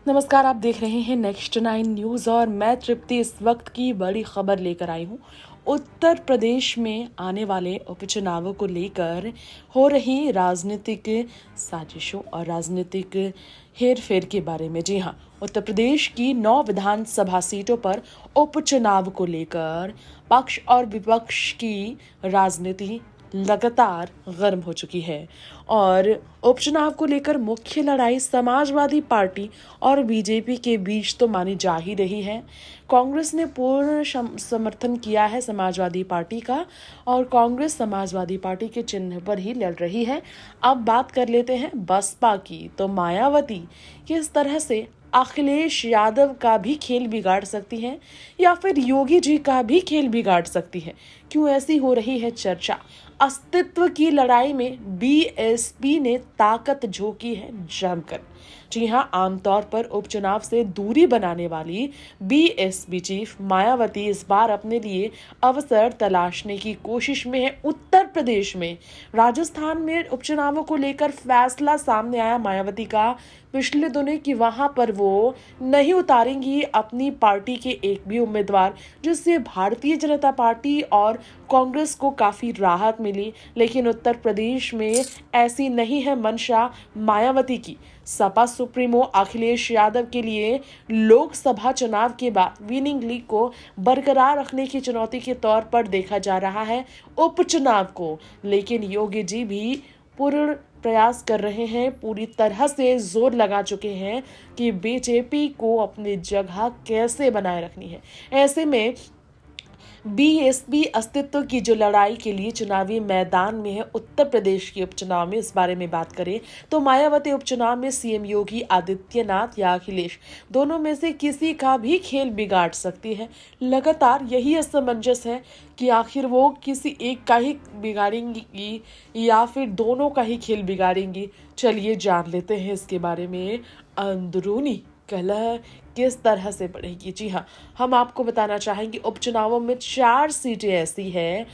नमस्कार, आप देख रहे हैं नेक्स्ट 9 न्यूज़ और मैं तृप्ति इस वक्त की बड़ी खबर लेकर आई हूँ। उत्तर प्रदेश में आने वाले उपचुनावों को लेकर हो रही राजनीतिक साजिशों और राजनीतिक हेरफेर के बारे में। जी हाँ, उत्तर प्रदेश की 9 विधानसभा सीटों पर उपचुनाव को लेकर पक्ष और विपक्ष की राजनीति लगातार गर्म हो चुकी है और उपचुनाव को लेकर मुख्य लड़ाई समाजवादी पार्टी और बीजेपी के बीच तो मानी जा ही रही है। कांग्रेस ने पूर्ण समर्थन किया है समाजवादी पार्टी का और कांग्रेस समाजवादी पार्टी के चिन्ह पर ही लड़ रही है। अब बात कर लेते हैं बसपा की। तो मायावती किस तरह से अखिलेश यादव का भी खेल बिगाड़ सकती हैं या फिर योगी जी का भी खेल बिगाड़ सकती है, क्यों ऐसी हो रही है चर्चा। अस्तित्व की लड़ाई में बीएसपी ने ताकत झोंकी है जमकर। जी हां, आमतौर पर उपचुनाव से दूरी बनाने वाली बीएसपी चीफ मायावती इस बार अपने लिए अवसर तलाशने की कोशिश में है। उत्तर प्रदेश में राजस्थान में उपचुनावों को लेकर फैसला सामने आया मायावती का पिछले दिनों कि वहां पर वो नहीं उतारेंगी अपनी पार्टी के एक भी उम्मीदवार, जिससे भारतीय जनता पार्टी और कांग्रेस को काफी राहत मिली। लेकिन उत्तर प्रदेश में ऐसी नहीं है मंशा मायावती की। सपा सुप्रीमो अखिलेश यादव के लिए लोकसभा चुनाव के बाद विनिंग लीग को बरकरार रखने की चुनौती के तौर पर देखा जा रहा है उपचुनाव को। लेकिन योगी जी भी पूर्ण प्रयास कर रहे हैं, पूरी तरह से जोर लगा चुके हैं कि बीजेपी को अपनी जगह कैसे बनाए रखनी है। ऐसे में बीएसपी अस्तित्व की जो लड़ाई के लिए चुनावी मैदान में है उत्तर प्रदेश के उपचुनाव में, इस बारे में बात करें तो मायावती उपचुनाव में सीएम योगी आदित्यनाथ या अखिलेश दोनों में से किसी का भी खेल बिगाड़ सकती है। लगातार यही असमंजस है कि आखिर वो किसी एक का ही बिगाड़ेंगी या फिर दोनों का ही खेल बिगाड़ेंगी। चलिए जान लेते हैं इसके बारे में। अंदरूनी कलह किस तरह से बढ़ेगी। जी हाँ, हम आपको बताना चाहेंगे उपचुनावों में 4 सीटें ऐसी हैं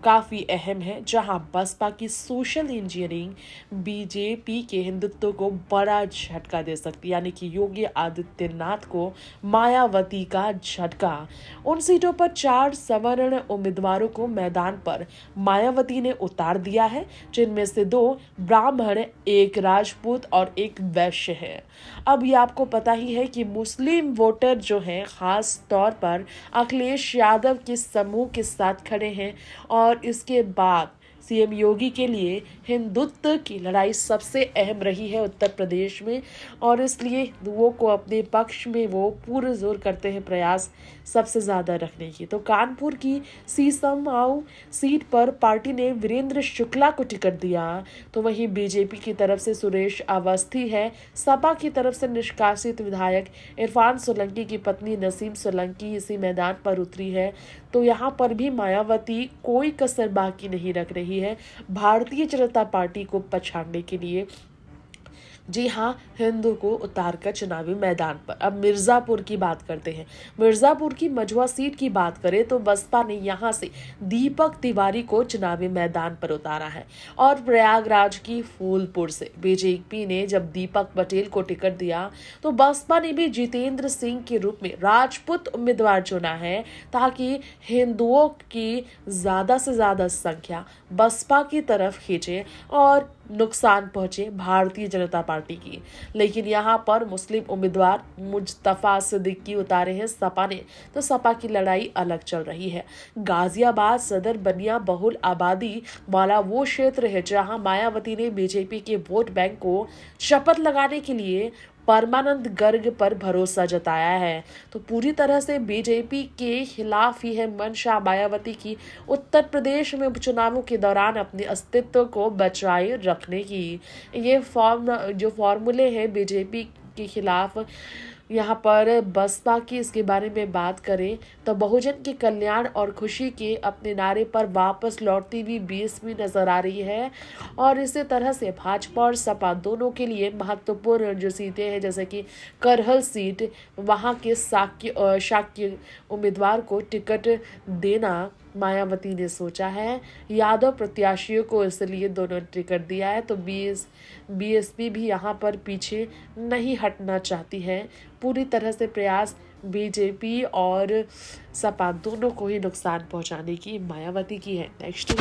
काफी अहम है जहां बसपा की सोशल इंजीनियरिंग बीजेपी के हिंदुत्व को बड़ा झटका दे सकती है, यानी कि योगी आदित्यनाथ को मायावती का झटका। उन सीटों पर 4 सवर्ण उम्मीदवारों को मैदान पर मायावती ने उतार दिया है, जिनमें से 2 ब्राह्मण, 1 राजपूत और 1 वैश्य है। अब ये आपको पता ही है कि मुस्लिम वोटर जो हैं खास तौर पर अखिलेश यादव के समूह के साथ खड़े हैं और इसके बाद सीएम योगी के लिए हिंदुत्व की लड़ाई सबसे अहम रही है उत्तर प्रदेश में और इसलिए वो को अपने पक्ष में वो पूरे जोर करते हैं प्रयास सबसे ज्यादा रखने की। तो कानपुर की सीसमाऊ सीट पर पार्टी ने वीरेंद्र शुक्ला को टिकट दिया, तो वहीं बीजेपी की तरफ से सुरेश अवस्थी है। सपा की तरफ से निष्कासित विधायक इरफान सोलंकी की पत्नी नसीम सोलंकी इसी मैदान पर उतरी है। तो यहाँ पर भी मायावती कोई कसर बाकी नहीं रख रही है भारतीय जनता पार्टी को पछाड़ने के लिए। जी हाँ, हिंदू को उतारकर चुनावी मैदान पर। अब मिर्जापुर की बात करते हैं। मिर्जापुर की मझुआ सीट की बात करें तो बसपा ने यहां से दीपक तिवारी को चुनावी मैदान पर उतारा है और प्रयागराज की फूलपुर से बीजेपी ने जब दीपक पटेल को टिकट दिया तो बसपा ने भी जितेंद्र सिंह के रूप में राजपूत उम्मीदवार चुना है ताकि हिंदुओं की ज्यादा से ज्यादा संख्या बसपा की तरफ खींचे और नुकसान पहुंचे भारतीय जनता पार्टी की। लेकिन यहाँ पर मुस्लिम उम्मीदवार मुस्तफा सिद्दीकी उतारे हैं सपा ने, तो सपा की लड़ाई अलग चल रही है। गाजियाबाद सदर बनिया बहुल आबादी वाला वो क्षेत्र है जहां मायावती ने बीजेपी के वोट बैंक को शपथ लगाने के लिए परमानंद गर्ग पर भरोसा जताया है। तो पूरी तरह से बीजेपी के खिलाफ ही है मंशा मायावती की उत्तर प्रदेश में उपचुनावों के दौरान अपने अस्तित्व को बचाए रखने की। ये फॉर्मूले हैं बीजेपी के खिलाफ। यहाँ पर बसपा की इसके बारे में बात करें तो बहुजन के कल्याण और खुशी के अपने नारे पर वापस लौटती हुई बीएसपी नजर आ रही है और इसी तरह से भाजपा और सपा दोनों के लिए महत्वपूर्ण जो सीटें हैं जैसे कि करहल सीट, वहाँ के शाक्य उम्मीदवार को टिकट देना मायावती ने सोचा है। यादव प्रत्याशियों को इसलिए दोनों एंट्री कर दिया है, तो बीएसपी भी यहाँ पर पीछे नहीं हटना चाहती है। पूरी तरह से प्रयास बीजेपी और सपा दोनों को ही नुकसान पहुंचाने की मायावती की है। नेक्स्ट